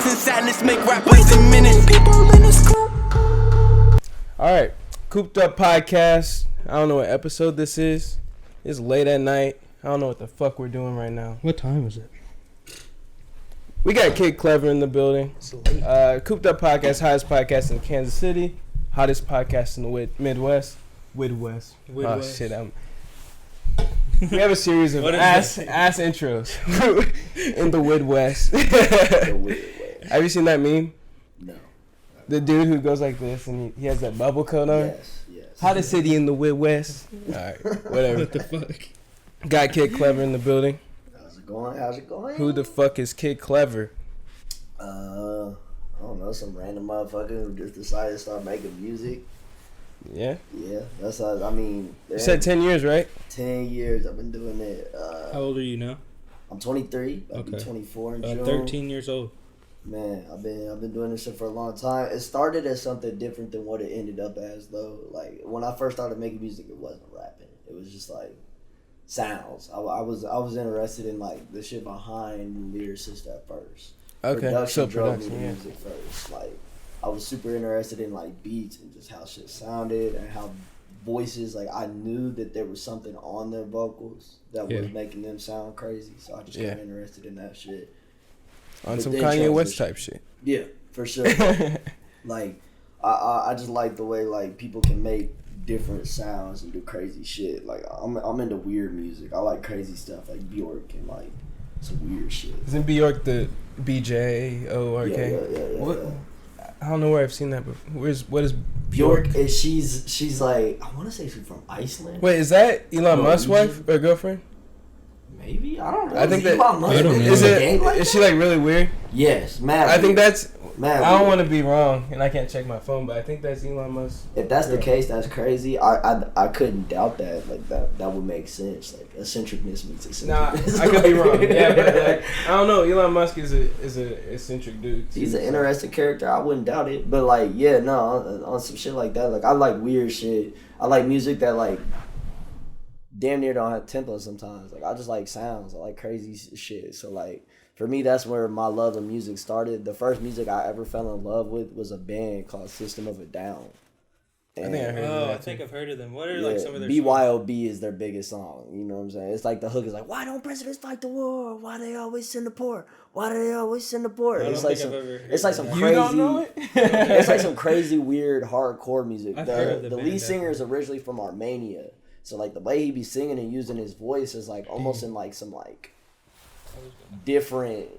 and sadness make rappers in minutes. People in this coop. All right, Cooped Up Podcast. I don't know what episode this is. It's late at night. I don't know what the fuck we're doing right now. What time is it? We got Kid Clever in the building. Cooped Up Podcast, hottest podcast in Kansas City, hottest podcast in the Midwest. Widwest. Oh shit! We have a series of ass intros in the Widwest. Have you seen that meme? No. The dude who goes like this and he has that bubble coat on. Yes. Hottest city in the Midwest. All right, whatever. What the fuck? Got Kid Clever in the building. How's it going? Who the fuck is Kid Clever? I don't know, some random motherfucker who just decided to start making music. Yeah. Yeah, that's how, I mean. You said 10 years, right? 10 years I've been doing it. How old are you now? I'm 23. I'll be Okay. 24 in June. 13 years old. Man, I've been doing this shit for a long time. It started as something different than what it ended up as, though. Like, when I first started making music, it wasn't rapping. It was just like sounds. I was interested in like the shit behind the lyricist at first. Okay. Production drove me to yeah. music first. Like, I was super interested in like beats and just how shit sounded and how voices. Like, I knew that there was something on their vocals that was making them sound crazy. So I just got interested in that shit. On But some then Kanye West transition. type shit. Yeah, for sure. Like, I just like the way like people can make different sounds and do crazy shit. Like, I'm into weird music. I like crazy stuff like Bjork and like some weird shit. Isn't Bjork the BJORK? Yeah. What? I don't know where I've seen that before. What is Bjork Bjork? is she's like, I want to say she's from Iceland. Wait, is that Elon Musk's Norwegian? wife or girlfriend? Maybe, I don't know. I think that I don't know. is she like really weird? Yes, mad. I think weird. that's. Mad I don't weird. want to be wrong, and I can't check my phone, but I think that's Elon Musk. If that's the case, that's crazy. I couldn't doubt that. Like that would make sense. Like eccentricness means Nah, eccentricness. I could be wrong. Yeah, but like, I don't know. Elon Musk is a eccentric dude. He's an interesting character. I wouldn't doubt it. But like, yeah, no, on some shit like that. Like, I like weird shit. I like music that like damn near don't have tempo sometimes. Like, I just like sounds. I like crazy shit. So like, for me, that's where my love of music started. The first music I ever fell in love with was a band called System of a Down. I think I heard of that. I think I've heard of them. What are like some of their BYOB is their biggest song. You know what I'm saying? It's like the hook is like, why don't presidents fight the war? Why they always send the poor? Why do they always send the poor? I It's don't like think some, I've ever heard it's like of some that. crazy. You don't know it? It's like some crazy weird hardcore music. I've heard of the The band, lead singer is originally from Armenia, so like the way he be singing and using his voice is like almost in like some like different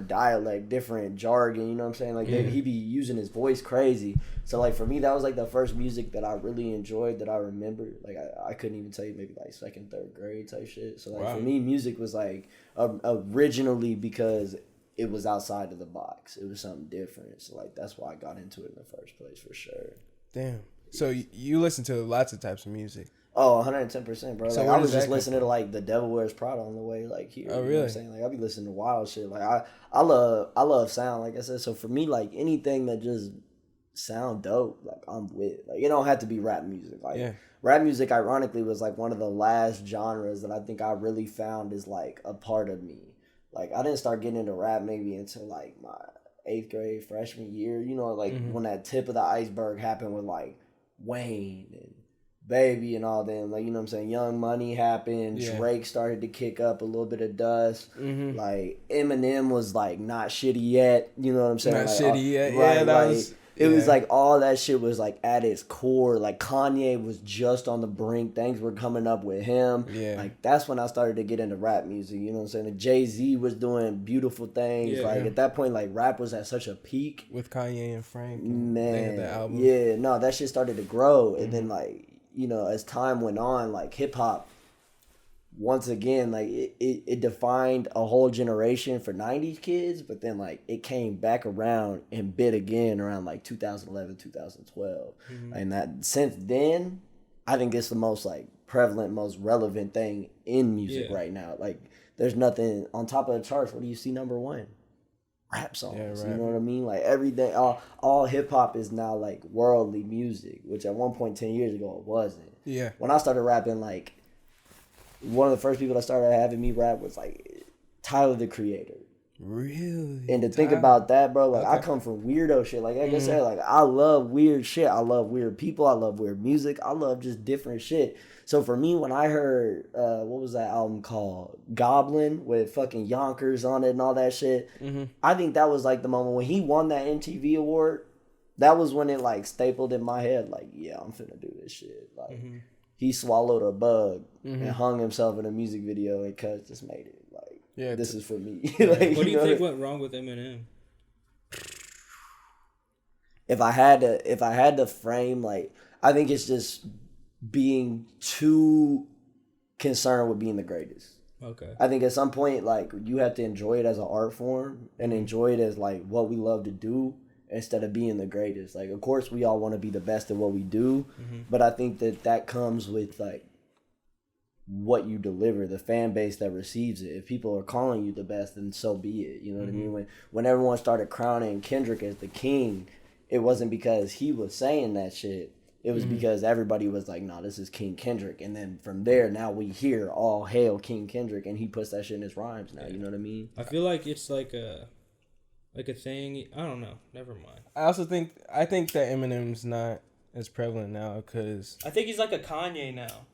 dialect, different jargon, you know what I'm saying? Like he be using his voice crazy. So like for me, that was like the first music that I really enjoyed that I remember. Like I couldn't even tell you, maybe like second, third grade type shit. So like for me, music was like originally because it was outside of the box. It was something different. So like that's why I got into it in the first place for sure. Damn. So you listen to lots of types of music. Oh, 110%, bro. So Like, where I was does just that listening to like the Devil Wears Prada on the way like here. Oh, You know really? what I'm saying? Like I be listening to wild shit. Like I love sound, like I said. So for me, like anything that just sound dope, like I'm with. Like it don't have to be rap music. Like rap music ironically was like one of the last genres that I think I really found is like a part of me. Like I didn't start getting into rap maybe until like my 8th grade freshman year. You know, like when that tip of the iceberg happened with like Wayne and Baby and all them, like, you know what I'm saying, Young Money happened, Drake started to kick up a little bit of dust, like Eminem was like not shitty yet, you know what I'm saying, Not like, shitty yet, right, yeah, that like, was... It was like all that shit was like at its core. Like Kanye was just on the brink. Things were coming up with him. Yeah. Like that's when I started to get into rap music. You know what I'm saying? And Jay-Z was doing beautiful things. At that point, like rap was at such a peak. With Kanye and Frank. Man. They had the album. Yeah, no, that shit started to grow. And then like, you know, as time went on, like hip hop, once again, like it defined a whole generation for 90s kids, but then like it came back around and bit again around like 2011, 2012. And that since then, I think it's the most like prevalent, most relevant thing in music right now. Like there's nothing on top of the charts. What do you see number one? Rap songs. Yeah, You rap. know what I mean? Like everything, all hip hop is now like worldly music, which at one point 10 years ago it wasn't. Yeah. When I started rapping, like one of the first people that started having me rap was like Tyler the Creator. Really? And to think about that, bro, like I come from weirdo shit. Like I said, like I love weird shit. I love weird people. I love weird music. I love just different shit. So for me, when I heard what was that album called, Goblin, with fucking Yonkers on it and all that shit, I think that was like the moment when he won that MTV award. That was when it like stapled in my head. Like, yeah, I'm finna do this shit. Like he swallowed a bug and hung himself in a music video, and Cuz just made it. Like, yeah, this is for me. Like, what do you think went wrong with Eminem? If I had to frame, like, I think it's just being too concerned with being the greatest. Okay. I think at some point, like, you have to enjoy it as an art form and enjoy it as like what we love to do instead of being the greatest. Like, of course, we all want to be the best at what we do, but I think that comes with like what you deliver, the fan base that receives it. If people are calling you the best, then so be it. You know what I mean? When everyone started crowning Kendrick as the king, it wasn't because he was saying that shit. It was because everybody was like, nah, this is King Kendrick. And then from there, now we hear all hail King Kendrick, and he puts that shit in his rhymes now. You know what I mean? I feel like it's like a thing. I don't know. Never mind. I think that Eminem's not as prevalent now because I think he's like a Kanye now.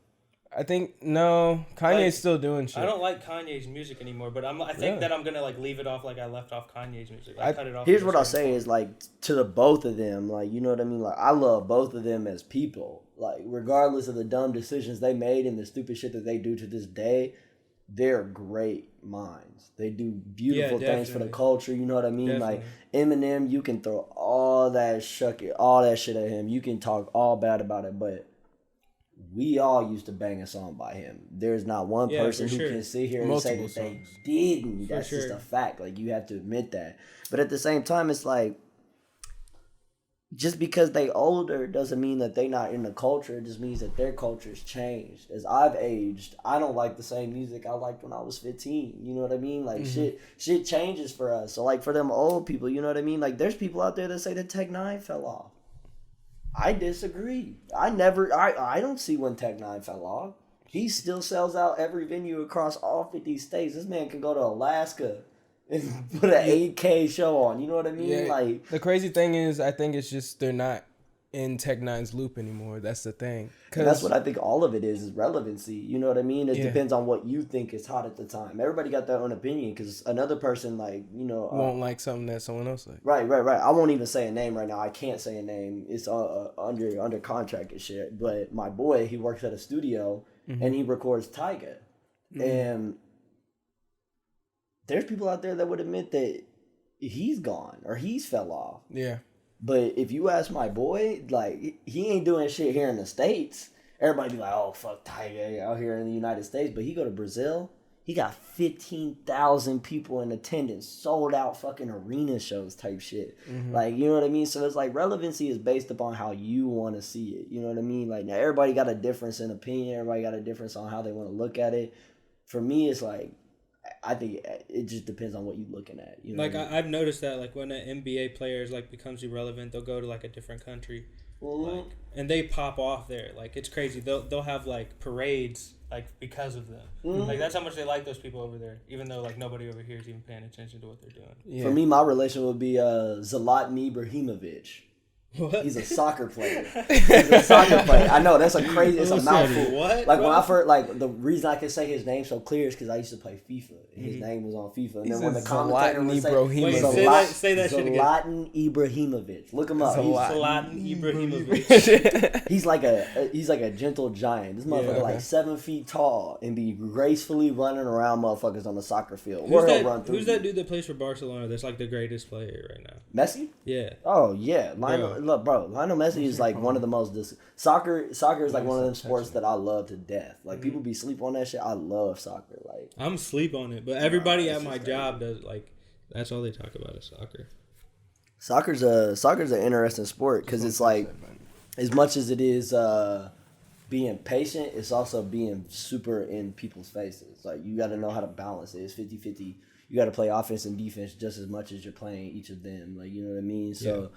I think no, Kanye's still doing shit. I don't like Kanye's music anymore, but I think that I'm gonna like leave it off like I left off Kanye's music. I cut it off. Here's what I'll say is like to the both of them, like, you know what I mean? Like, I love both of them as people. Like, regardless of the dumb decisions they made and the stupid shit that they do to this day, they're great minds. They do beautiful things for the culture. You know what I mean? Definitely. Like Eminem, you can throw all that shit at him. You can talk all bad about it, but we all used to bang a song by him. There's not one person who can sit here and say that they didn't. That's just a fact. Like, you have to admit that. But at the same time, it's like, just because they older doesn't mean that they not in the culture. It just means that their culture's changed. As I've aged, I don't like the same music I liked when I was 15. You know what I mean? Like, shit changes for us. So, like, for them old people, you know what I mean? Like, there's people out there that say that Tech 9 fell off. I disagree. I don't see when Tech 9 fell off. He still sells out every venue across all 50 states. This man can go to Alaska and put an 8K show on. You know what I mean? Yeah. Like, the crazy thing is, I think it's just they're not in Tech 9's loop anymore. That's the thing. That's what I think all of it is relevancy. You know what I mean? It depends on what you think is hot at the time. Everybody got their own opinion because another person, like, you know, won't like something that someone else likes. Right. I won't even say a name right now. I can't say a name. It's under contract and shit. But my boy, he works at a studio and he records Tyga. And there's people out there that would admit that he's gone or he's fell off. Yeah. But if you ask my boy, like, he ain't doing shit here in the States. Everybody be like, oh, fuck Tyga out here in the United States. But he go to Brazil, he got 15,000 people in attendance, sold out fucking arena shows type shit. Like, you know what I mean? So it's like relevancy is based upon how you want to see it. You know what I mean? Like, now everybody got a difference in opinion. Everybody got a difference on how they want to look at it. For me, it's like, I think it just depends on what you're looking at. You know, like I've noticed that, like, when an NBA player is like becomes irrelevant, they'll go to like a different country, like, and they pop off there. Like, it's crazy. They'll have like parades like because of them. Like, that's how much they like those people over there, even though like nobody over here is even paying attention to what they're doing. Yeah. For me, my relation would be Zlatan Ibrahimovic. What? He's a soccer player. I know, that's it's a mouthful. What? Like, when I first, like, the reason I can say his name so clear is because I used to play FIFA. His name was on FIFA. And then when the commentator would say that shit again. Zlatan Ibrahimovic. Look him up. Zlatan Ibrahimovic. He's like a gentle giant. This motherfucker like 7 feet tall and be gracefully running around motherfuckers on the soccer field. Who's that dude that plays for Barcelona that's like the greatest player right now? Messi? Yeah. Oh yeah, Lionel Messi is like one of the most soccer is like one of them sports that I love to death. Like, people be sleep on that shit. I love soccer. Like, I'm sleep on it, but everybody at my job does, like, that's all they talk about is soccer. Soccer's an interesting sport because it's like, as much as it is being patient, it's also being super in people's faces. Like, you got to know how to balance it. It's 50-50. You got to play offense and defense just as much as you're playing each of them. Like, you know what I mean? So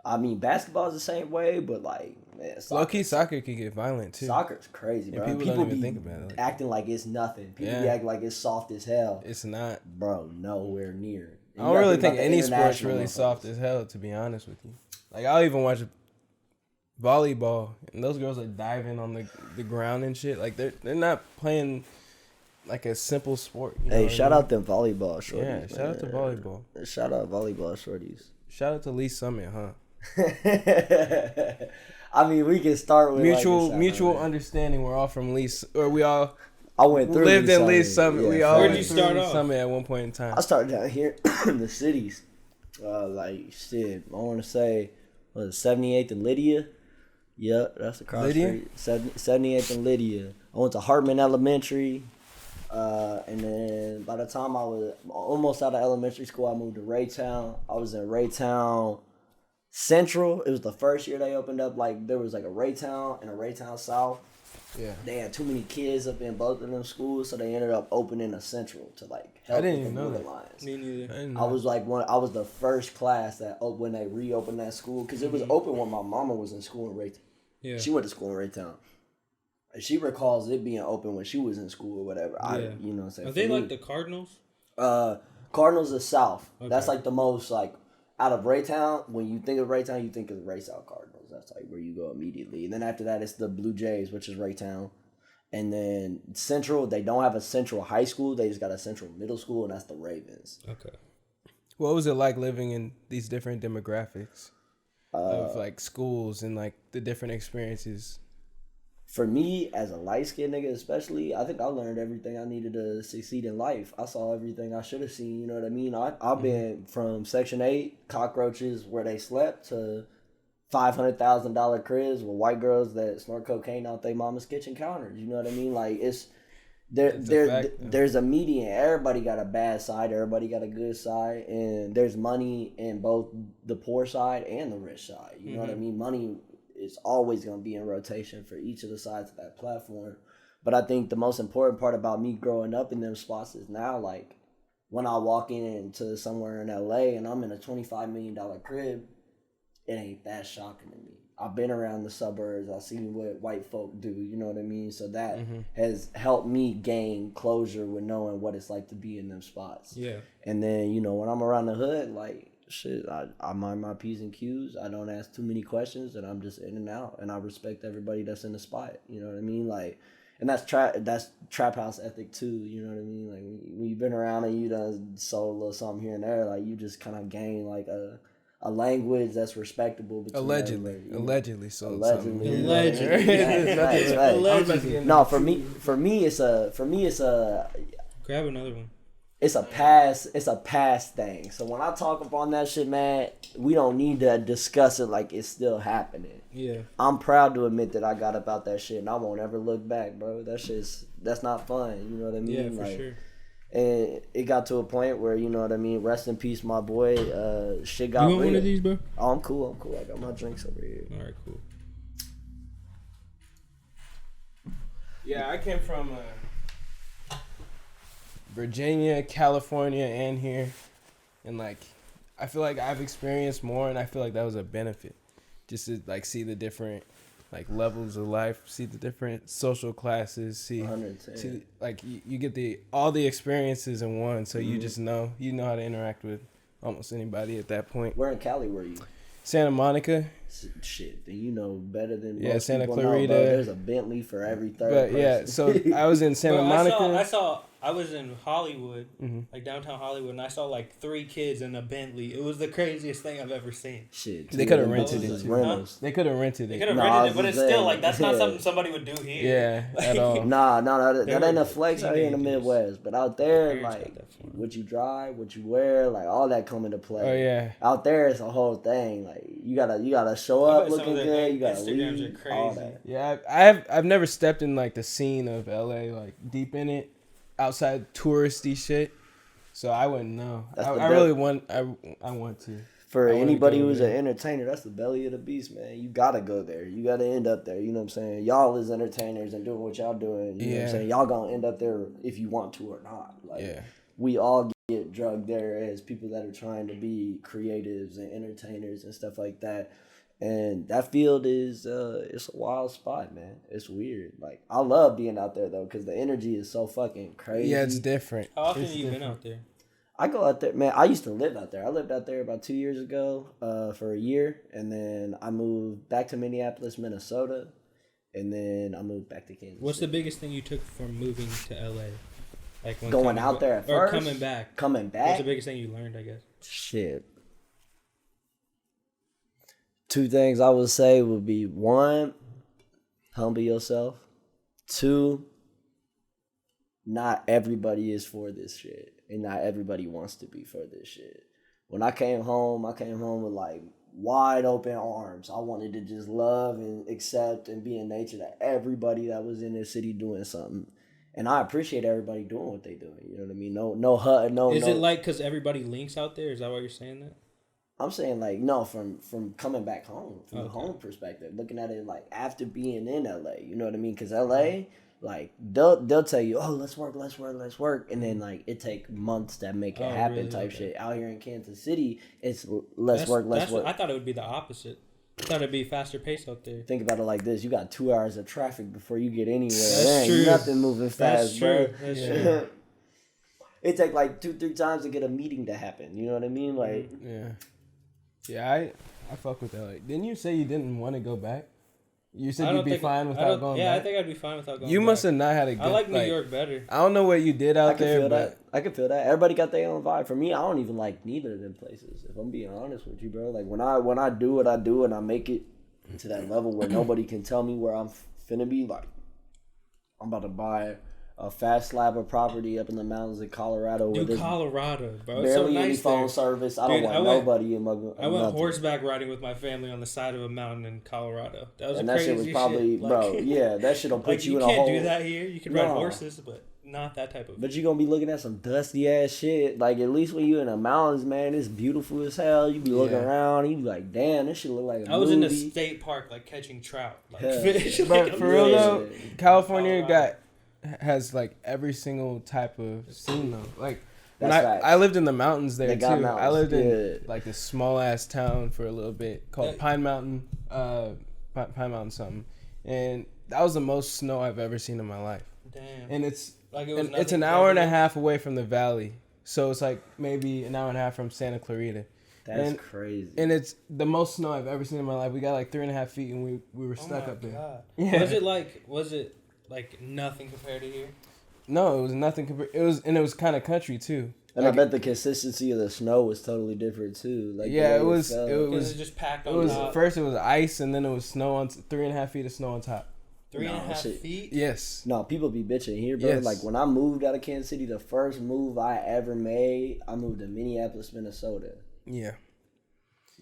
I mean, basketball is the same way, but like, man, low-key soccer can get violent too. Soccer's crazy, bro. And people don't even think about it. Like, acting like it's nothing. People be acting like it's soft as hell. It's not. Bro, nowhere near. I don't really think any sport's really soft as hell, to be honest with you. Like, I'll even watch volleyball, and those girls are diving on the ground and shit. Like, they're not playing like a simple sport. Hey, shout out them volleyball shorties. Yeah, shout out to volleyball. Shout out volleyball shorties. Shout out to Lee Summit, huh? I mean, we can start with mutual understanding. We're all from Lee, or we all. I went through lived in Lee Summit. Yeah, we all where'd went you through start Lee off? Summit at one point in time. I started down here in the cities. Like shit, I want to say, what is it, 78th and Lydia? Yep, that's across Lydia? street. 78th and Lydia. I went to Hartman Elementary. And then by the time I was almost out of elementary school, I moved to Raytown. I was in Raytown Central. It was the first year they opened up. Like, there was like a Raytown and a Raytown South. Yeah. They had too many kids up in both of them schools, so they ended up opening a Central to like help. I didn't with even the know border that. lines. Me neither. I was like I was the first class that when they reopened that school, because it was open when my mama was in school in Raytown. Yeah. She went to school in Raytown. She recalls it being open when she was in school or whatever. Yeah. You know what I'm saying? Are they like the Cardinals? Cardinals is South. Okay. That's like the most like out of Raytown. When you think of Raytown, you think of the Raytown Cardinals. That's like where you go immediately. And then after that, it's the Blue Jays, which is Raytown. And then Central, they don't have a Central high school. They just got a Central middle school, and that's the Ravens. Okay. What was it like living in these different demographics of like schools and like the different experiences? For me, as a light-skinned nigga especially, I think I learned everything I needed to succeed in life. I saw everything I should have seen, you know what I mean? I've been from Section 8, cockroaches where they slept, to $500,000 cribs with white girls that snort cocaine out their mama's kitchen counters. You know what I mean? Like, it's... There's a median. Everybody got a bad side. Everybody got a good side. And there's money in both the poor side and the rich side. You know what I mean? Money... it's always going to be in rotation for each of the sides of that platform. But I think the most important part about me growing up in them spots is now, like, when I walk into somewhere in LA and I'm in a $25 million crib, it ain't that shocking to me. I've been around the suburbs. I've seen what white folk do, you know what I mean? So that has helped me gain closure with knowing what it's like to be in them spots. Yeah. And then, you know, when I'm around the hood, like, shit, I mind my P's and Q's. I don't ask too many questions, and I'm just in and out. And I respect everybody that's in the spot. You know what I mean? Like, and that's trap house ethic too. You know what I mean? Like, when you've been around and you done sold a little something here and there, like, you just kind of gain like a language that's respectable. Allegedly so. Allegedly. No, for me, it's a. Grab another one. It's a past thing. So when I talk upon that shit, man, we don't need to discuss it like it's still happening. Yeah. I'm proud to admit that I got about that shit and I won't ever look back, bro. That's not fun. You know what I mean? Yeah, for like, sure. And it got to a point where, you know what I mean, rest in peace, my boy. Shit got You real. want one of these, bro? Oh, I'm cool. I got my drinks over here. All right, cool. Yeah, I came from Virginia, California, and here, and like I feel like I've experienced more, and I feel like that was a benefit, just to like see the different like levels of life, see the different social classes, see like you get all the experiences in one, so you just know how to interact with almost anybody at that point. Where in Cali were you? Santa Monica. Shit, then you know better than most Yeah, Santa people Clarita. know, bro. There's a Bentley for every third person. Yeah, so I was in Santa Monica. I was in Hollywood, like downtown Hollywood, and I saw like 3 kids in a Bentley. It was the craziest thing I've ever seen. Shit, they could have rented it. They could have rented it. They could have rented it, but it's still like that's not something somebody would do here. Yeah, at all. Nah, that ain't a flex out here in the teenagers. Midwest. But out there, like, what you drive, what you wear, like all that come into play. Oh yeah. Out there, it's a whole thing. Like you gotta show up looking good. You gotta Instagrams leave. are crazy. All that. Yeah, I've never stepped in like the scene of LA, like deep in it, outside touristy shit. So I wouldn't know. I really want. I want to. For anybody who's an entertainer, that's the belly of the beast, man. You gotta go there. You gotta end up there. You know what I'm saying? Y'all as entertainers and doing what y'all doing. You know what I'm saying? Y'all gonna end up there if you want to or not. Like, we all get drugged there as people that are trying to be creatives and entertainers and stuff like that. And that field is it's a wild spot, man. It's weird. Like, I love being out there though, because the energy is so fucking crazy. Yeah, it's different. How often have you been out there? I go out there, man. I used to live out there. I lived out there about 2 years ago for a year, and then I moved back to Minneapolis, Minnesota, and then I moved back to Kansas. What's the biggest thing you took from moving to LA? Like when going out there at or first, coming back. Coming back. What's the biggest thing you learned? I guess. Shit. 2 things I would say would be: 1, humble yourself. 2, not everybody is for this shit, and not everybody wants to be for this shit. When I came home with like wide open arms. I wanted to just love and accept and be in nature to everybody that was in this city doing something. And I appreciate everybody doing what they doing. You know what I mean? No. Is it like because everybody links out there? Is that why you're saying that? I'm saying like no, from coming back home, from the home perspective, looking at it like after being in LA. You know what I mean? Because LA, like they'll tell you, oh, let's work, and then like it take months to make it happen, really? Type shit. Out here in Kansas City, it's less work. I thought it would be the opposite. I thought it'd be faster pace out there. Think about it like this: you got 2 hours of traffic before you get anywhere. That's true. Nothing moving fast, bro. That's true. It take like 2-3 times to get a meeting to happen. You know what I mean? Like, yeah. I fuck with that. Like, didn't you say you didn't want to go back? You said you'd be fine without going back. Yeah, I think I'd be fine without going back. You must have not had a good. I like New York better. I don't know what you did out there, but I can feel that. Everybody got their own vibe. For me, I don't even like neither of them places. If I'm being honest with you, bro. Like when I do what I do and I make it to that level where nobody can tell me where I'm finna be, like I'm about to buy a fast slab of property up in the mountains of Colorado. Dude, Colorado, bro. Barely it's so nice any phone there. service. I don't want nobody in my. I went horseback riding with my family on the side of a mountain in Colorado. That was crazy shit was probably, shit. bro. Yeah, that shit'll put like, you in a hole. You can't do that here. You can ride horses, but not that type of. But you're gonna be looking at some dusty ass shit. Like at least when you in the mountains, man, it's beautiful as hell. You be looking around, you be like, damn, this shit look like a movie. I was in a state park, like catching trout, like fish. But for real though, California has like every single type of scene though. Like when I lived in the mountains there too. Mountains. I lived in like this small ass town for a little bit called Pine Mountain, Pine Mountain something, and that was the most snow I've ever seen in my life. Damn. And it's an hour and a half away from the valley, so it's like maybe an hour and a half from Santa Clarita. That's crazy. And it's the most snow I've ever seen in my life. We got like 3.5 feet, and we were stuck up there. God. Yeah. Was it like nothing compared to here? No, it was nothing compared. It was kind of country too. And like, I bet the consistency of the snow was totally different too. Like it was just packed on top. First it was ice, and then it was snow on 3.5 feet of snow on top. 3.5 feet? Yes. No, people be bitching here, bro. Yes. Like when I moved out of Kansas City, the first move I ever made, I moved to Minneapolis, Minnesota. Yeah.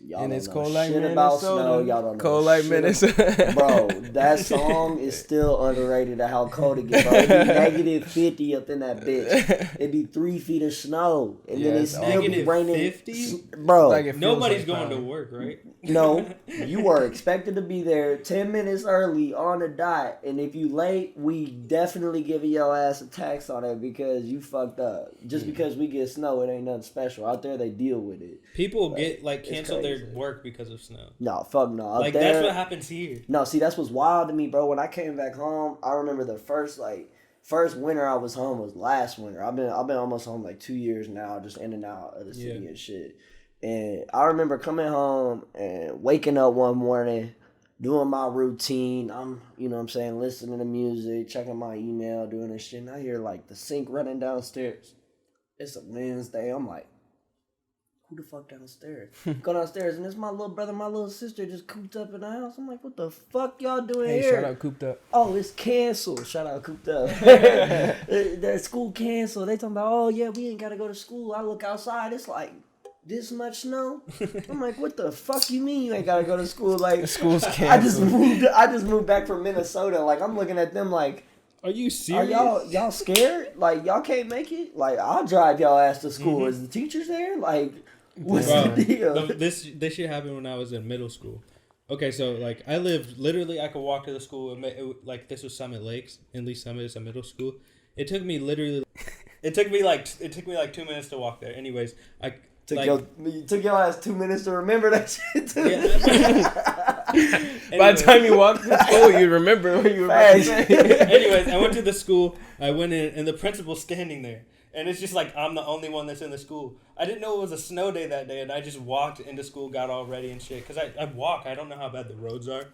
Y'all and don't it's know cold like shit Minnesota. About snow. Y'all don't know cold like Minnesota. Bro, that song is still underrated at how cold it gets. Bro. It'd be -50 up in that bitch. It'd be 3 feet of snow, and then it's still be raining. 50? Bro, like nobody's going to work, right? No, you are expected to be there 10 minutes early on the dot, and if you late, we definitely giving your ass a tax on it because you fucked up. Just because we get snow, it ain't nothing special. Out there, they deal with it. People get cancel their work because of snow. No, fuck no. Like that's what happens here. No, see, that's what's wild to me, bro. When I came back home, I remember the first winter I was home was last winter. I've been almost home like 2 years now, just in and out of the city and shit. And I remember coming home and waking up one morning, doing my routine. I'm, you know what I'm saying, listening to music, checking my email, doing this shit. And I hear like the sink running downstairs. It's a Wednesday. I'm like, who the fuck downstairs? Go downstairs, and it's my little brother, my little sister just cooped up in the house. I'm like, what the fuck y'all doing here? Hey, shout out Cooped Up. Oh, it's canceled. Shout out Cooped Up. The school canceled. They talking about, oh yeah, we ain't gotta go to school. I look outside, it's like this much snow. I'm like, what the fuck you mean you ain't gotta go to school? Like, school's canceled. I just moved back from Minnesota. Like, I'm looking at them like, are you serious? Are y'all scared? Like, y'all can't make it? Like, I'll drive y'all ass to school. Is the teachers there? Like, what's the deal? This shit happened when I was in middle school. Okay, so like I lived literally, I could walk to the school. Like this was Summit Lakes in Lee Summit. It's a middle school. It took me literally It took me like 2 minutes to walk there. Anyways, you took your ass 2 minutes to remember that shit too. Yeah. By the time you walked to school, you remember what you were about to say. Anyways, I went to the school. I went in, and the principal's standing there. And it's just like I'm the only one that's in the school. I didn't know it was a snow day that day, and I just walked into school, got all ready and shit. Because I walk. I don't know how bad the roads are.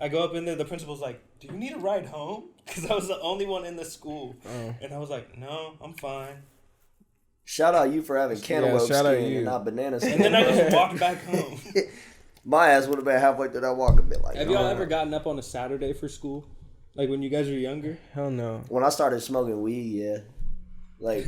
I go up in there. The principal's like, "Do you need a ride home?" Because I was the only one in the school. And I was like, "No, I'm fine." Shout out you for having cantaloupe skin and not banana skin. And then I just walked back home. My ass would have been halfway through that walk a bit like. Have y'all ever gotten up on a Saturday for school? Like when you guys were younger? Hell no. When I started smoking weed, yeah. Like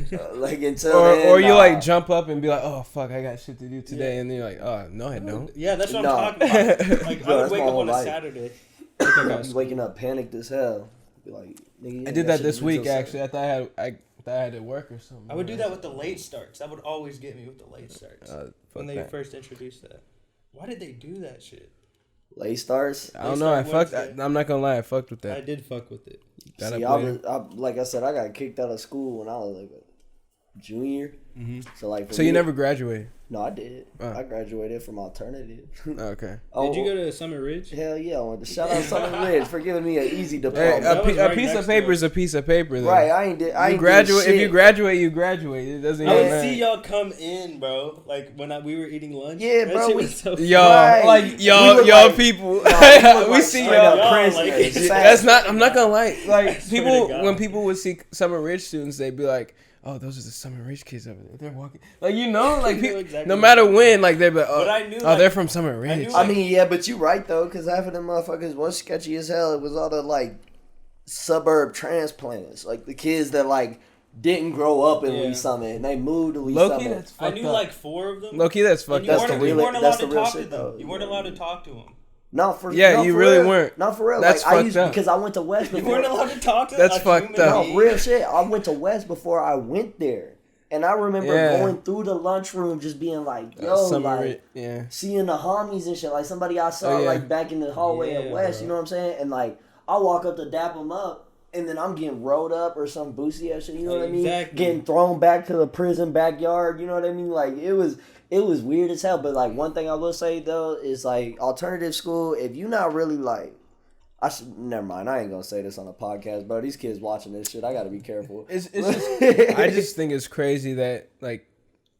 until or you like jump up and be like, oh fuck, I got shit to do today, and then you're like, oh no, I don't. Yeah, that's what I'm talking about. Like I would wake up on a Saturday. Like I was waking up panicked as hell. Be like, nigga, I did that this week actually. I thought I had to work or something. I would do that with the late starts. That would always get me with the late starts when they first introduced that. Why did they do that shit? Late starts? I don't know. I'm not gonna lie. I fucked with that. I did fuck with it. See, like I said, I got kicked out of school when I was like a junior. Mm-hmm. So you never graduated? No, I did. I graduated from alternative. Okay. Did you go to Summit Ridge? Hell yeah! I wanted to shout out Summit Ridge for giving me an easy diploma. Hey, a piece of paper is a piece of paper, though. Right? I ain't graduate. If you graduate, you graduate. It doesn't. I even would matter. see y'all come in, bro. Like when we were eating lunch. Yeah, bro. Y'all people. We see y'all. That's not. I'm not gonna lie. Like people, when people would see Summit Ridge students, they'd be like, "Oh, those are the Summit Ridge kids over there. They're walking." Like like people, exactly no matter when, like they'd be like, "Oh, I knew, they're from Summit Ridge." I mean, yeah, but you right though, because half of them motherfuckers was sketchy as hell. It was all the like suburb transplants, like the kids that like didn't grow up in Lee Summit and they moved to Lee Summit. That's fucked I knew up. like 4 of them. Low-key, that's fucked up. You weren't allowed to talk to them. You weren't allowed to talk to them. You really weren't. Not for real. That's fucked up. Because I went to West before. You weren't allowed to talk to them. That's fucked up. No, real shit. I went to West before I went there. And I remember going through the lunchroom just being like, yo, seeing the homies and shit. Like somebody I saw like back in the hallway at West, you know what I'm saying? And like, I walk up to dap them up and then I'm getting rolled up or some boosty ass shit, you know what I mean? Getting thrown back to the prison backyard, you know what I mean? Like it was weird as hell. But like one thing I will say though is like alternative school, if you not really like, never mind. I ain't gonna say this on a podcast, bro. These kids watching this shit, I gotta be careful. It's just, I just think it's crazy that like,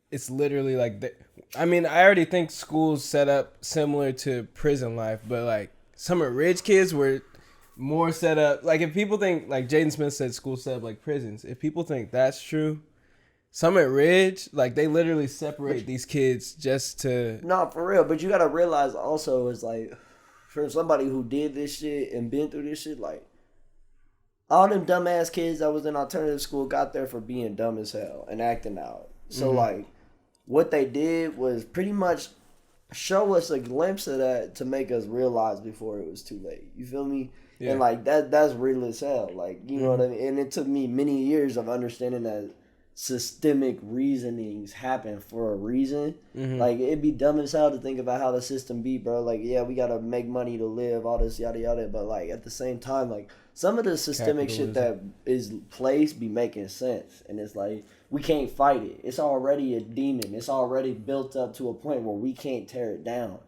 it's literally like, I mean, I already think school's set up similar to prison life, but like Summit Ridge kids were more set up. Like if people think like Jaden Smith said, school set up like prisons. If people think that's true, Summit Ridge, like they literally separate these kids just to. No, for real. But you gotta realize also is like, for somebody who did this shit and been through this shit, like, all them dumbass kids that was in alternative school got there for being dumb as hell and acting out. So, like, what they did was pretty much show us a glimpse of that to make us realize before it was too late. You feel me? Yeah. And, like, that's real as hell. Like, you know what I mean? And it took me many years of understanding that systemic reasonings happen for a reason. Like it'd be dumb as hell to think about how the system be, bro. Like, yeah, we gotta make money to live, all this yada yada, but like at the same time, like some of the systemic shit that is placed be making sense, and it's like we can't fight it. It's already a demon. It's already built up to a point where we can't tear it down.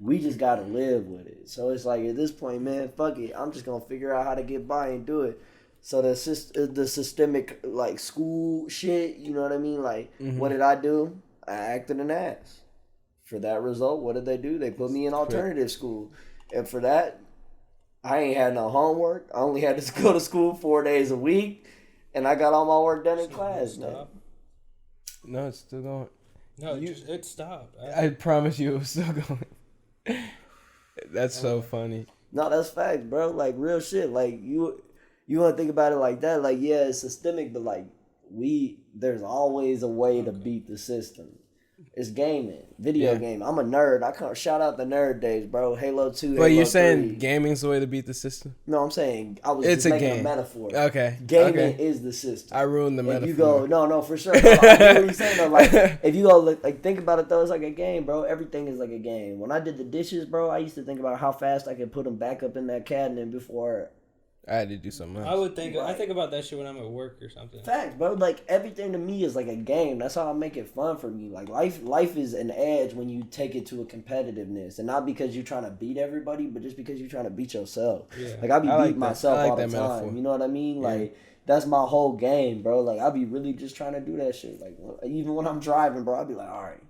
We just gotta live with it. So it's like at this point, man, fuck it. I'm just gonna figure out how to get by and do it. So the systemic like school shit, you know what I mean? Like, what did I do? I acted an ass. For that result, what did they do? They put me in alternative school, and for that, I ain't had no homework. I only had to go to school 4 days a week, and I got all my work done in class. Man. No, it's still going. No, it stopped. I promise you, it was still going. That's so funny. No, that's facts, bro. Like real shit. Like you want to think about it like that, like, yeah, it's systemic, but, like, there's always a way to beat the system. It's gaming, video game. I'm a nerd. I can't shout out the nerd days, bro. Halo 2, But you're saying gaming's the way to beat the system? No, I'm saying I was it's just making game. a metaphor. Okay. Gaming is the system. I ruined the metaphor. You go, no, for sure. Bro, I know what you're saying, though. Like, if you go, like, think about it, though, it's like a game, bro. Everything is like a game. When I did the dishes, bro, I used to think about how fast I could put them back up in that cabinet before I had to do something else. I think about that shit when I'm at work or something. Facts, bro. Like everything to me is like a game. That's how I make it fun for me. Like life is an edge when you take it to a competitiveness, and not because you're trying to beat everybody, but just because you're trying to beat yourself. Yeah. Like I be beating myself all the time. Metaphor. You know what I mean? Yeah. Like that's my whole game, bro. Like I be really just trying to do that shit. Like even when I'm driving, bro, I be like, all right.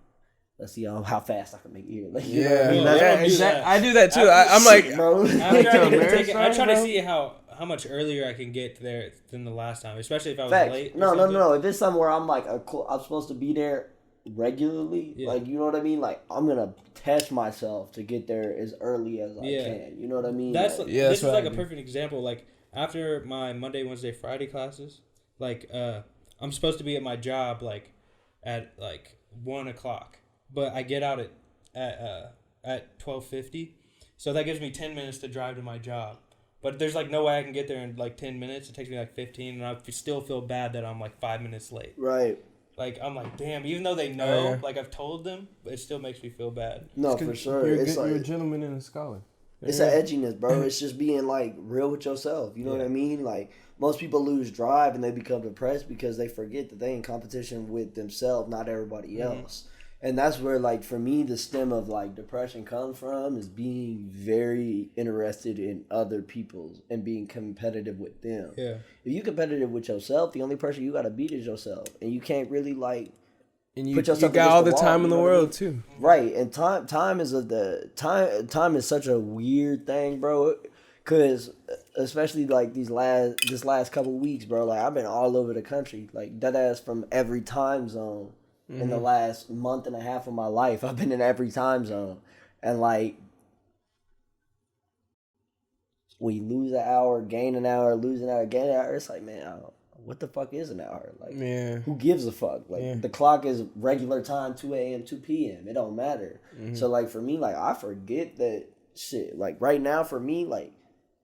Let's see how fast I can make it here. Like, you know what I mean? I do that too. I'm like, bro. I try to see how much earlier I can get there than the last time, especially if I was late. No. If it's somewhere I'm like, I'm supposed to be there regularly, like, you know what I mean? Like, I'm going to test myself to get there as early as I can. You know what I mean? This is like a perfect example. Like, after my Monday, Wednesday, Friday classes, like, I'm supposed to be at my job, like, at, like, 1 o'clock. But I get out at 12:50, so that gives me 10 minutes to drive to my job. But there's like no way I can get there in like 10 minutes. It takes me like 15, and I still feel bad that I'm like 5 minutes late. Right. Like I'm like, damn. Even though they know, like I've told them, it still makes me feel bad. No, for sure. You're a gentleman and a scholar. It's an edginess, bro. It's just being like real with yourself. You know what I mean? Like most people lose drive and they become depressed because they forget that they in competition with themselves, not everybody else. And that's where, like, for me, the stem of, like, depression comes from is being very interested in other people's and being competitive with them. Yeah. If you're competitive with yourself, the only person you got to beat is yourself. And you can't really, like, put yourself you got all the time in the world, too. Right. And time is such a weird thing, bro. Because especially, like, this last couple weeks, bro, like, I've been all over the country. Like, deadass from every time zone. In the last month and a half of my life, I've been in every time zone. And, like, we lose an hour, gain an hour, lose an hour, gain an hour. It's like, man, what the fuck is an hour? Like, who gives a fuck? Like, the clock is regular time, 2 a.m., 2 p.m. It don't matter. So, like, for me, like, I forget that shit. Like, right now, for me, like,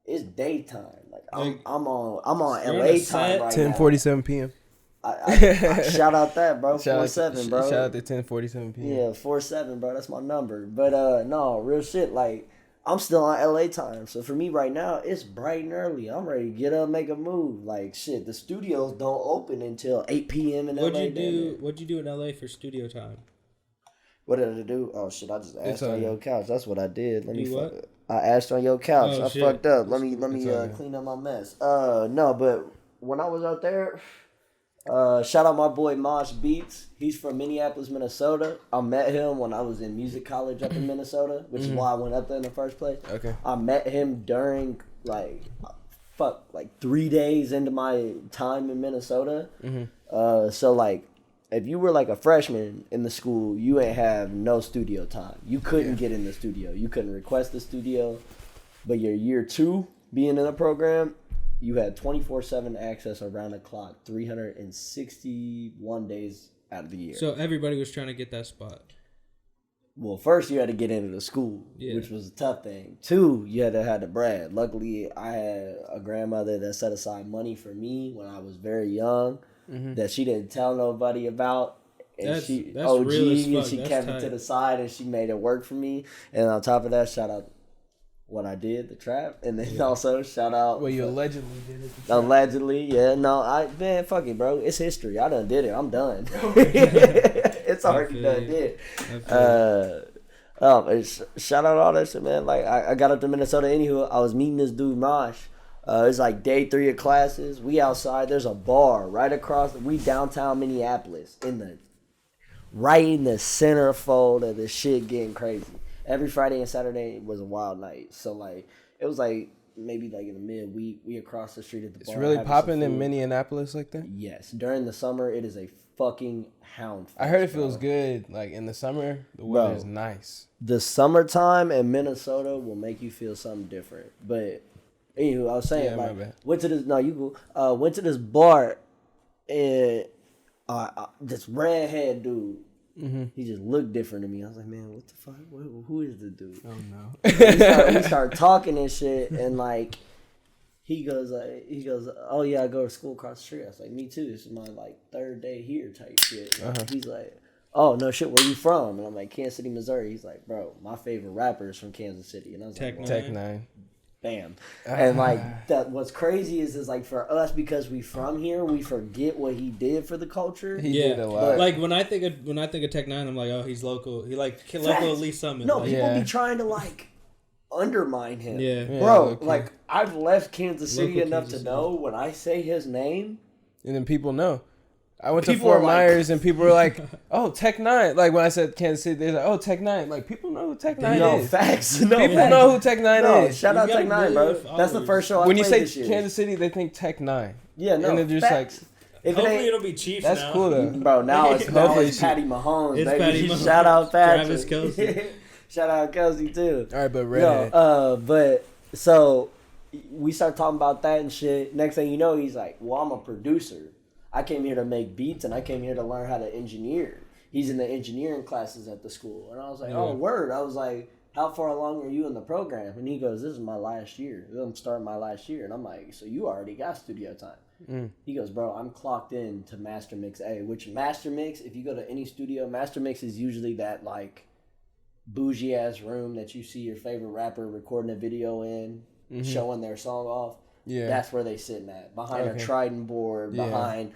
it's daytime. Like, I'm on LA time right now. 10:47 p.m. I shout out that, bro. 4-7, bro. Shout out to 10:47 p.m. Yeah, 4-7, bro. That's my number. But no, real shit. Like, I'm still on LA time, so for me right now, it's bright and early. I'm ready to get up, make a move. Like shit, the studios don't open until 8 p.m. in LA. What'd you do in LA for studio time? What did I do? Oh shit, I just asked on your couch. That's what I did. What? I asked on your couch. I fucked up. Let me clean up my mess. No, but when I was out there. Shout out my boy Mosh Beats. He's from Minneapolis, Minnesota. I met him when I was in music college up in Minnesota, which is why I went up there in the first place. Okay. I met him during like 3 days into my time in Minnesota. So like, if you were like a freshman in the school, you ain't have no studio time. You couldn't get in the studio. You couldn't request the studio. But your year 2 being in the program, you had 24/7 access around the clock, 361 days out of the year. So everybody was trying to get that spot. Well, first you had to get into the school, which was a tough thing. 2, you had to have the bread. Luckily, I had a grandmother that set aside money for me when I was very young that she didn't tell nobody about. And that's real as fuck. And she kept it to the side and she made it work for me. And on top of that, shout out what I did, the trap, and then also shout out. Well, you allegedly did it. Allegedly, yeah. No, man, fuck it, bro. It's history. I done did it. I'm done. It's already done did. Shout out all that shit, man. Like I got up to Minnesota. Anywho, I was meeting this dude Mosh. It's like day 3 of classes. We outside. There's a bar right across. We downtown Minneapolis right in the centerfold of the shit getting crazy. Every Friday and Saturday was a wild night. So, like, it was, like, maybe, like, in the midweek, we across the street at the bar. It's really popping in Minneapolis like that? Yes. During the summer, it is a fucking hound fest, I heard it feels good. Like, in the summer, the weather is nice. The summertime in Minnesota will make you feel something different. But, anywho, I was saying, went to this bar, and this redhead dude, he just looked different to me. I was like, man, what the fuck? Who is the dude? Oh no. we start talking and shit, and like he goes, oh yeah, I go to school across the street. I was like, me too. This is my like 3rd day here type shit. He's like, oh no shit, where you from? And I'm like, Kansas City, Missouri. He's like, bro, my favorite rapper is from Kansas City. And I was Tech Nine. bam. And like that, what's crazy is like for us, because we from here, we forget what he did for the culture. He did a lot. Like when I think of Tech Nine, I'm like, oh, he's local. He like local Elite Summit. No, like, people be trying to like undermine him. Yeah. Bro, okay. like I've left Kansas City Local enough Kansas to know when I say his name. And then people know. I went to People Fort are like- Myers and people were like, "Oh, Tech Nine." Like when I said Kansas City, they're like, "Oh, Tech Nine." Like people know who Tech Nine No, is. facts. No, People facts. know who Tech Nine No, is. shout out You got Tech a Nine, bro. million That's the first show I When you played say this year. Kansas City, they think Tech Nine. Yeah, no, and they're just facts. If it Hopefully ain't, it'll be Chiefs. That's now. cool though. bro, now it's Hopefully Patty Mahomes, It's baby. Patty Mahomes. Shout out Patrick. Travis Kelce. Shout out Kelsey too. All right, but redhead. But so we start talking about that and shit. Next thing you know, he's like, "Well, I'm a producer. I came here to make beats and I came here to learn how to engineer." He's in the engineering classes at the school, and I was like, "Oh, word!" I was like, "How far along are you in the program?" And he goes, "This is my last year. I'm starting my last year." And I'm like, "So you already got studio time?" He goes, "Bro, I'm clocked in to Master Mix A," which Master Mix, if you go to any studio, Master Mix is usually that like bougie ass room that you see your favorite rapper recording a video in, showing their song off. Yeah. That's where they sitting at, behind a Trident board, behind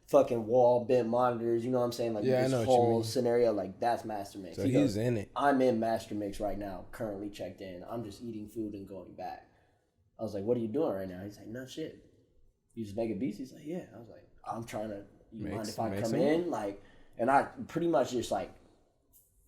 fucking wall bent monitors. You know what I'm saying? Like Yeah, I know this what you whole mean. scenario, like that's Master Mix. So He he's goes, in it. I'm in Master Mix right now, currently checked in. I'm just eating food and going back. I was like, "What are you doing right now?" He's like, "No shit. You just making beats?" He's like, "Yeah." I was like, "I'm trying to. You mind if I come in?" Like, and I pretty much just like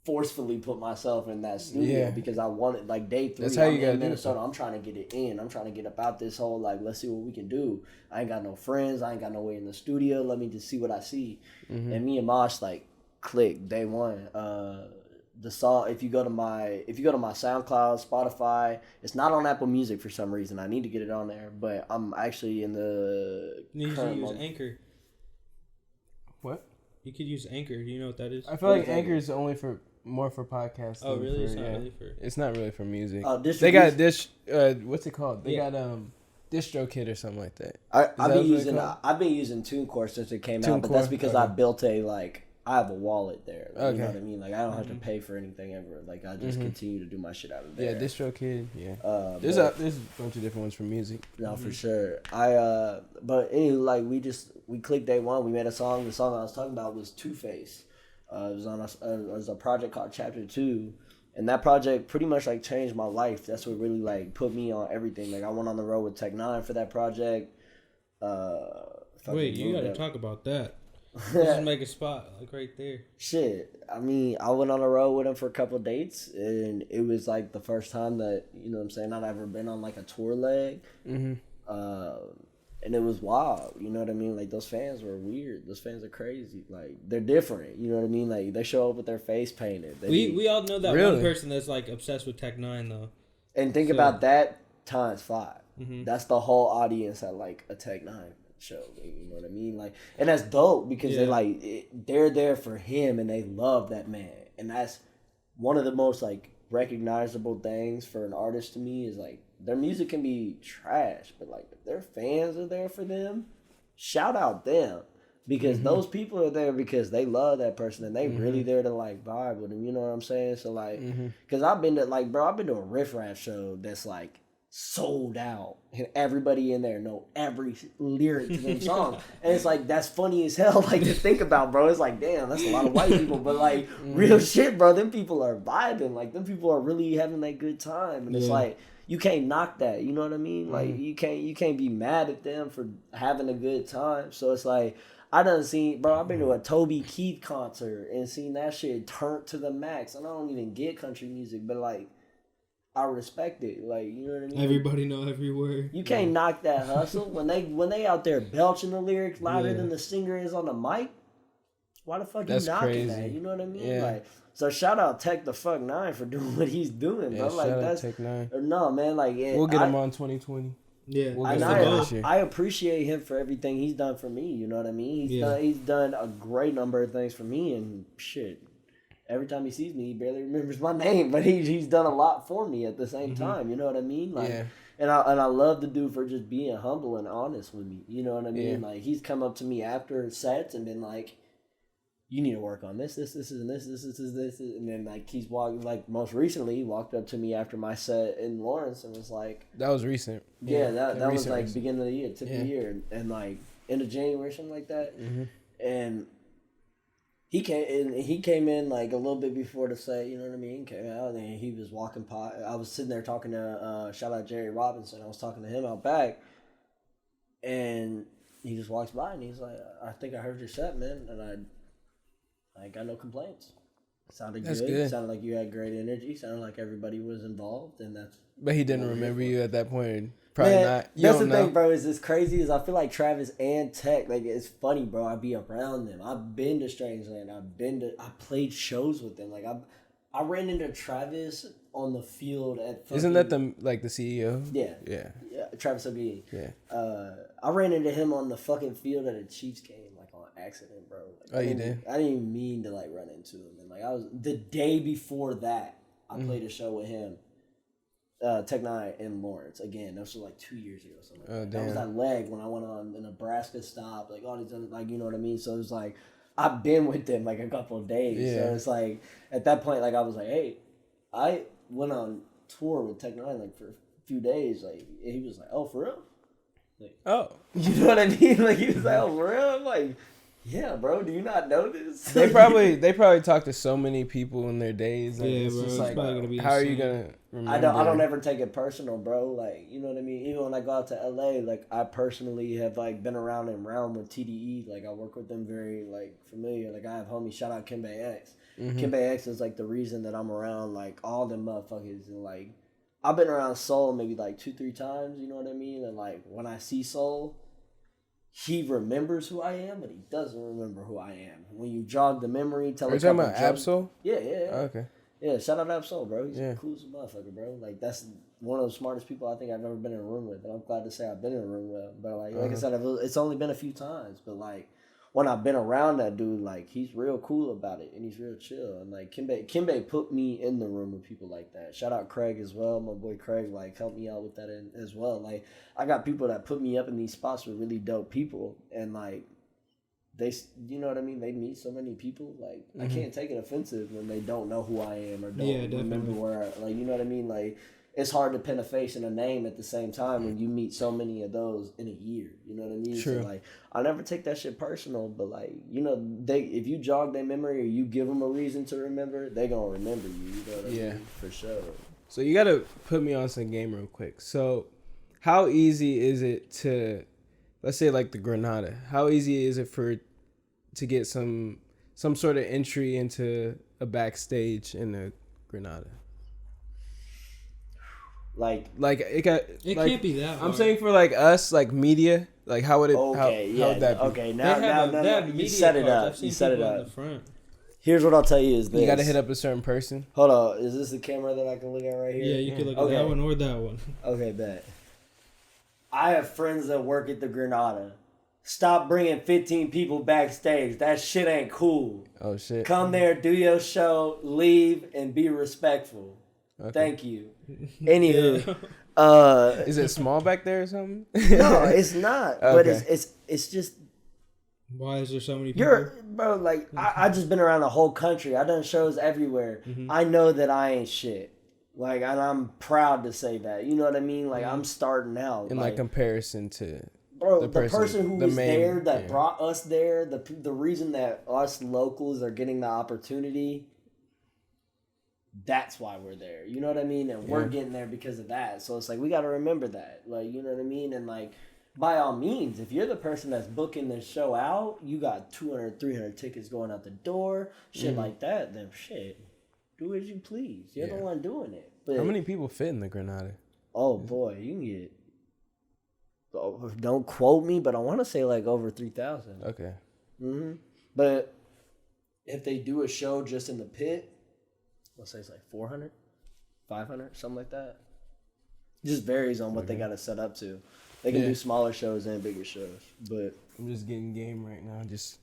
forcefully put myself in that studio because I wanted, like, day 3. That's how you gotta in do it. Minnesota. I'm trying to get it in. I'm trying to get about this whole like, let's see what we can do. I ain't got no friends. I ain't got no way in the studio. Let me just see what I see. And me and Mosh like clicked day one. The song, if you go to my SoundCloud, Spotify, it's not on Apple Music for some reason. I need to get it on there, but I'm actually in the You current usually use month. Anchor. What? You could use Anchor. Do you know what that is? I feel like Anchor is only for more for podcasts. Oh, than really? for- It's not really for. It's not really for music. Distribution. They got what's it called? They Yeah. got DistroKid or something like that. I've that been what they call I've been using TuneCore since it came out, but that's TuneCore? because Okay. I built I have a wallet there. Like, you know Okay. what I mean? Like I don't have to pay for anything ever. Like I just continue to do my shit out of there. Yeah, DistroKid. Yeah. There's but- a bunch of different ones for music. No, for sure. But anyway, like we clicked day one. We made a song. The song I was talking about was Two Face. It was a project called Chapter 2, and that project pretty much like changed my life. That's what really like put me on everything. Like I went on the road with Tech Nine for that project. Wait, you got to talk about that. Just make a spot like right there. Shit, I mean, I went on a road with him for a couple dates, and it was like the first time that, you know what I'm saying, I'd ever been on like a tour leg. And it was wild, you know what I mean? Like those fans were weird. Those fans are crazy. Like they're different, you know what I mean? Like they show up with their face painted. We all know that Really? one person that's like obsessed with Tech Nine though. And think about that times 5. That's the whole audience at like a Tech Nine show. You know what I mean? Like, and that's dope because they're there for him and they love that man. And that's one of the most like recognizable things for an artist to me is like their music can be trash, but like if their fans are there for them, shout out them. Because those people are there because they love that person and they really there to like vibe with them. You know what I'm saying? So like, because I've been to a Riff Raff show that's like sold out and everybody in there know every lyric to them song. And it's like, that's funny as hell, like to think about, bro. It's like, damn, that's a lot of white people, but like real shit, bro. Them people are vibing. Like them people are really having that good time. And it's like, you can't knock that. You know what I mean? Like you can't be mad at them for having a good time. So it's like, I done seen, bro, I've been to a Toby Keith concert and seen that shit turned to the max. And I don't even get country music, but like, I respect it. Like, you know what I mean? Everybody know every word. You can't knock that hustle. When they out there belching the lyrics louder than the singer is on the mic, why the fuck That's you knocking crazy. that? You know what I mean? Yeah. Like, so shout out Tech the fuck 9 for doing what he's doing, bro. Yeah, Like shout out that's Tech Nine. no man. Like We'll get him on 2020. Yeah, We'll And get him on this year. I appreciate him for everything he's done for me. You know what I mean? He's done a great number of things for me, and shit. Every time he sees me, he barely remembers my name, but he's done a lot for me at the same time. You know what I mean? Like, and I love the dude for just being humble and honest with me. You know what I mean? Like he's come up to me after sets and been like, you need to work on this, and this. And then, like, he's walking, like, most recently, he walked up to me after my set in Lawrence and was like... That was recent. Yeah, that was, like, beginning of the year, tip of the year. And, like, end of January, something like that. Mm-hmm. And he came in, like, a little bit before the set, you know what I mean? Came out, and he was walking I was sitting there talking to, shout out Jerry Robinson. I was talking to him out back. And he just walks by, and he's like, I think I heard your set, man. And I ain't got no complaints. Sounded good. Sounded like you had great energy. Sounded like everybody was involved, and that's. But he didn't remember you at that point. Probably not. That's the thing, bro. Is as crazy as I feel like Travis and Tech. Like, it's funny, bro. I be around them. I've been to Strangeland. I played shows with them. Like, I ran into Travis on the field at. Isn't that the CEO? Yeah. Travis O'Gee. Yeah. I ran into him on the fucking field at a Chiefs game. Accident, bro. Like, you did? I didn't even mean to like run into him. And like I was the day before that, I played a show with him, Tech Nine in Lawrence. Again, that was like 2 years ago. Something like that. That was that leg when I went on the Nebraska stop. Like all these other, like, you know what I mean. So it was like I've been with them like a couple of days. Yeah. So it's like at that point, like I was like, hey, I went on tour with Tech Nine like for a few days. Like he was like, oh, for real? Like, oh, you know what I mean? Like he was like, oh, for real? I'm like. Yeah, bro. Do you not know this? They probably talk to so many people in their days. Like, yeah, it's bro. Just it's like, gonna be how insane. are you gonna remember? I don't ever take it personal, bro. Like, you know what I mean. Even when I go out to LA, like I personally have like been around and round with TDE. Like I work with them very like familiar. Like I have homies. Shout out Kimbe X. Mm-hmm. Kimbe X is like the reason that I'm around like all them motherfuckers. And like I've been around Soul maybe like 2-3 times. You know what I mean? And like when I see Soul. He remembers who I am, but he doesn't remember who I am. When you jog the memory, tell him. Are you talking about Absol? Yeah. Oh, okay. Yeah, shout out Absol, bro. He's the coolest motherfucker, bro. Like, that's one of the smartest people I think I've ever been in a room with. And I'm glad to say I've been in a room with. But, like I said, it's only been a few times. But, like, when I've been around that dude, like, he's real cool about it. And he's real chill. And, like, Kimbe put me in the room with people like that. Shout out Craig as well. My boy Craig, like, helped me out with that as well. Like, I got people that put me up in these spots with really dope people. And, like, they, you know what I mean? They meet so many people. Like, I can't take it offensive when they don't know who I am or don't remember where like, you know what I mean? Like, it's hard to pin a face and a name at the same time when you meet so many of those in a year. You know what I mean? True. So, like, I never take that shit personal, but, like, you know, if you jog their memory or you give them a reason to remember, they gonna remember you. You know what I mean? For sure. So you gotta put me on some game real quick. So how easy is it to, let's say like the Granada, how easy is it to get some sort of entry into a backstage in the Granada? Like it can't be that hard. I'm saying for like us, like media, like how would it? Okay, how would that be? Okay, now you set it up. You set it up. Here's what I'll tell you is this. You got to hit up a certain person. Hold on, is this the camera that I can look at right here? Yeah, you can look at that one or that one. Okay, bet. I have friends that work at the Granada. Stop bringing 15 people backstage. That shit ain't cool. Oh shit. Come there, do your show, leave, and be respectful. Okay. Thank you. Anywho, is it small back there or something? No, it's not. Okay. But it's just. Why is there so many people? Bro, like I just been around the whole country. I done shows everywhere. Mm-hmm. I know that I ain't shit. Like, and I'm proud to say that. You know what I mean? Like, I'm starting out. In like comparison to. Bro, the person who was there that brought us there, the reason that us locals are getting the opportunity. That's why we're there. You know what I mean? And we're getting there because of that. So it's like, we got to remember that. Like, you know what I mean? And like, by all means, if you're the person that's booking this show out, you got 200, 300 tickets going out the door, shit like that, then shit, do as you please. You're the one doing it. But, how many people fit in the Granada? Oh, boy, you can get, don't quote me, but I want to say like over 3,000. Okay. Mm-hmm. But if they do a show just in the pit, let's say it's like 400, 500, something like that. It just varies on what they got to set up to. They can do smaller shows and bigger shows, but I'm just getting game right now. Just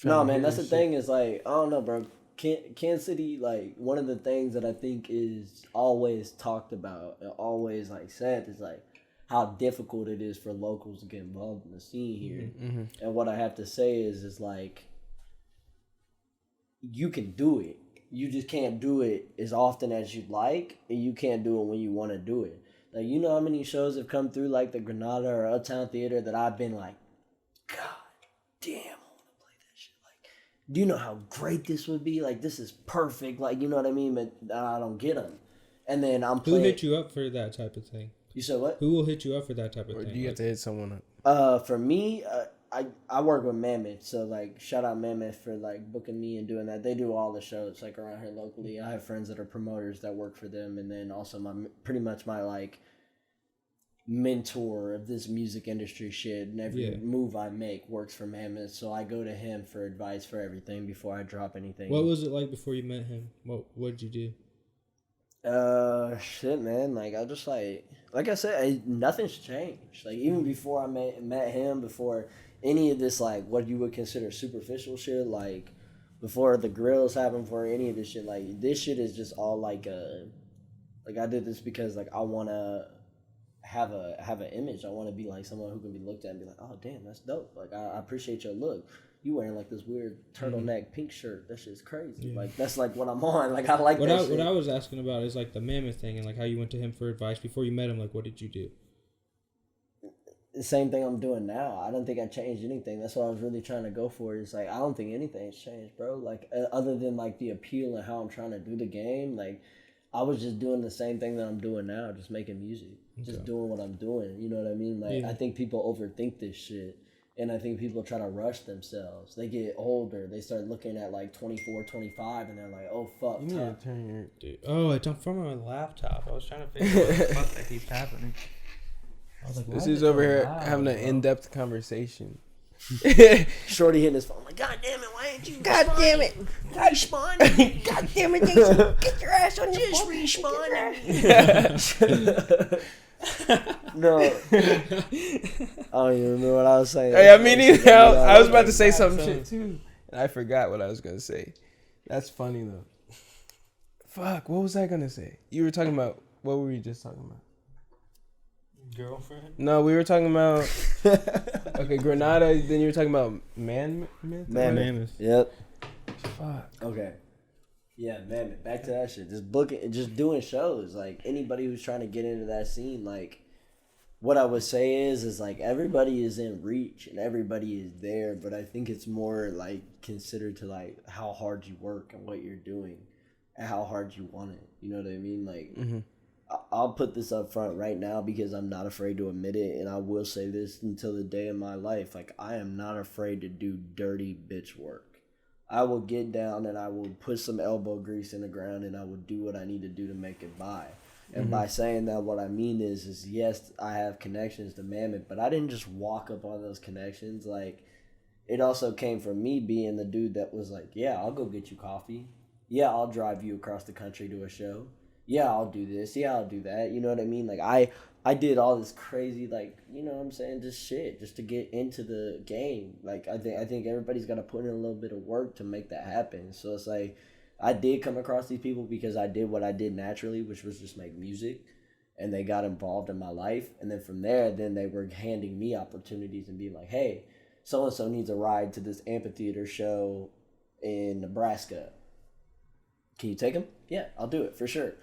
no, man. That's the thing is like I don't know, bro. Kansas City, like one of the things that I think is always talked about and always like said is like how difficult it is for locals to get involved in the scene here. Mm-hmm. And what I have to say is like you can do it. You just can't do it as often as you'd like, and you can't do it when you want to do it. Like, you know how many shows have come through like the Granada or Uptown Theater that I've been like, God damn, I want to play that shit. Like, do you know how great this would be? Like, this is perfect. Like, you know what I mean? But I don't get them. And then I'm playing. Who hit you up for that type of thing? You said what? Who will hit you up for that type of thing? Do you have to hit someone up? For me, I work with Mammoth, so like shout out Mammoth for like booking me and doing that. They do all the shows like around here locally. I have friends that are promoters that work for them, and then also pretty much my like mentor of this music industry shit. And every move I make works for Mammoth, so I go to him for advice for everything before I drop anything. What was it like before you met him? What did you do? Shit, man. Like I just like I said, nothing's changed. Like even before I met him, before any of this, like what you would consider superficial shit, like before the grills happened, before any of this shit, like this shit is just all like I did this because like I want to have an image. I want to be like someone who can be looked at and be like, oh damn, that's dope. Like I appreciate your look. You wearing like this weird turtleneck pink shirt. That shit's crazy. Yeah. Like that's like what I'm on. Like I like that shit. What I was asking about is like the Mammoth thing and like how you went to him for advice before you met him. Like what did you do? The same thing I'm doing now. I don't think I changed anything. That's what I was really trying to go for. It's like I don't think anything's changed, bro. Like other than like the appeal and how I'm trying to do the game. Like I was just doing the same thing that I'm doing now, just making music, just doing what I'm doing. You know what I mean? Like I think people overthink this shit. And I think people try to rush themselves. They get older. They start looking at like 24, 25, and they're like, oh, fuck. You need to turn your... Dude. Oh, I jumped from my laptop. I was trying to figure out what the fuck that keeps happening. I was like, this is over here having an in-depth conversation. Shorty hitting his phone. Like, God damn it, why ain't you God damn it. Respawn. God damn it, Jason. Get your ass on this respawn. No. I don't even remember what I was saying. Hey, I mean, I was about to say some shit too. And I forgot what I was going to say. That's funny though. Fuck, what was I going to say? You were talking about, what were we just talking about? Girlfriend? No, we were talking about, okay, Granada, then you were talking about Mammoth. Yep. Fuck. Okay. Yeah, man, back to that shit. Just doing shows. Like, anybody who's trying to get into that scene, like, what I would say is like, everybody is in reach and everybody is there, but I think it's more, like, considered to, like, how hard you work and what you're doing and how hard you want it. You know what I mean? Like, I'll put this up front right now because I'm not afraid to admit it, and I will say this until the day of my life. Like, I am not afraid to do dirty bitch work. I will get down and I will put some elbow grease in the ground and I will do what I need to do to make it by. And by saying that, what I mean is yes, I have connections to Mammoth, but I didn't just walk up on those connections. Like, it also came from me being the dude that was like, yeah, I'll go get you coffee. Yeah, I'll drive you across the country to a show. Yeah, I'll do this. Yeah, I'll do that. You know what I mean? Like, I did all this crazy, like, you know what I'm saying, just shit, just to get into the game. Like, I think everybody's got to put in a little bit of work to make that happen. So it's like, I did come across these people because I did what I did naturally, which was just make music, and they got involved in my life. And then from there, then they were handing me opportunities and being like, hey, so-and-so needs a ride to this amphitheater show in Nebraska. Can you take him? Yeah, I'll do it for sure.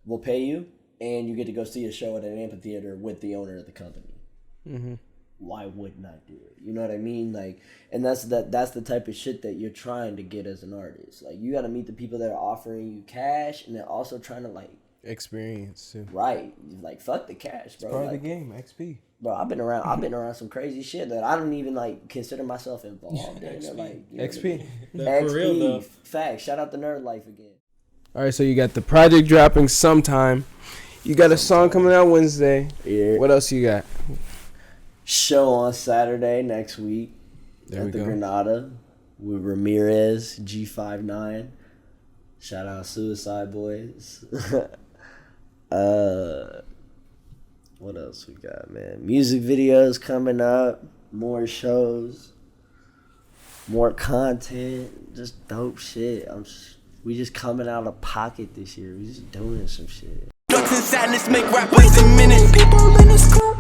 We'll pay you. And you get to go see a show at an amphitheater with the owner of the company. Why wouldn't I do it? You know what I mean? Like, and that's the type of shit that you're trying to get as an artist. Like, you got to meet the people that are offering you cash, and they're also trying to like experience too. Right? Like, fuck the cash, bro. It's part like, of the game, XP. Bro, I've been around some crazy shit that I don't even like consider myself involved in. Like, you know, XP. XP. For real though. Facts. Shout out to Nerd Life again. All right, so you got the project dropping sometime. You got a song coming out Wednesday. Yeah. What else you got? Show on Saturday next week at the Granada with Ramirez, G59. Shout out Suicide Boys. What else we got, man? Music videos coming up. More shows. More content. Just dope shit. We just coming out of pocket this year. We just doing some shit. Drugs and sadness make rappers in minutes. People in the school.